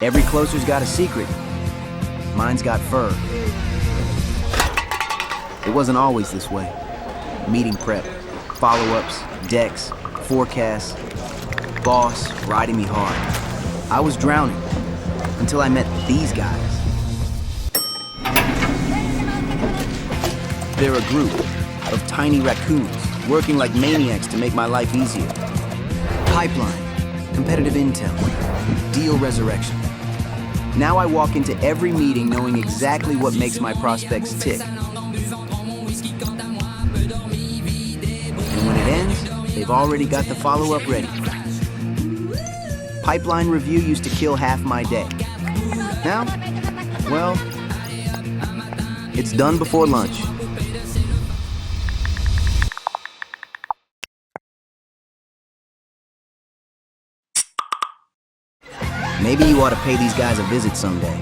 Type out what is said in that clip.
Every closer's got a secret. Mine's got fur. It wasn't always this way. Meeting prep, follow-ups, decks, forecasts, boss riding me hard. I was drowning until I met these guys. They're a group of tiny raccoons working like maniacs to make my life easier. Pipeline, competitive intel, deal resurrection. Now I walk into every meeting knowing exactly what makes my prospects tick. And when it ends, they've already got the follow-up ready. Pipeline review used to kill half my day. Now, well, it's done before lunch. Maybe you ought to pay these guys a visit someday.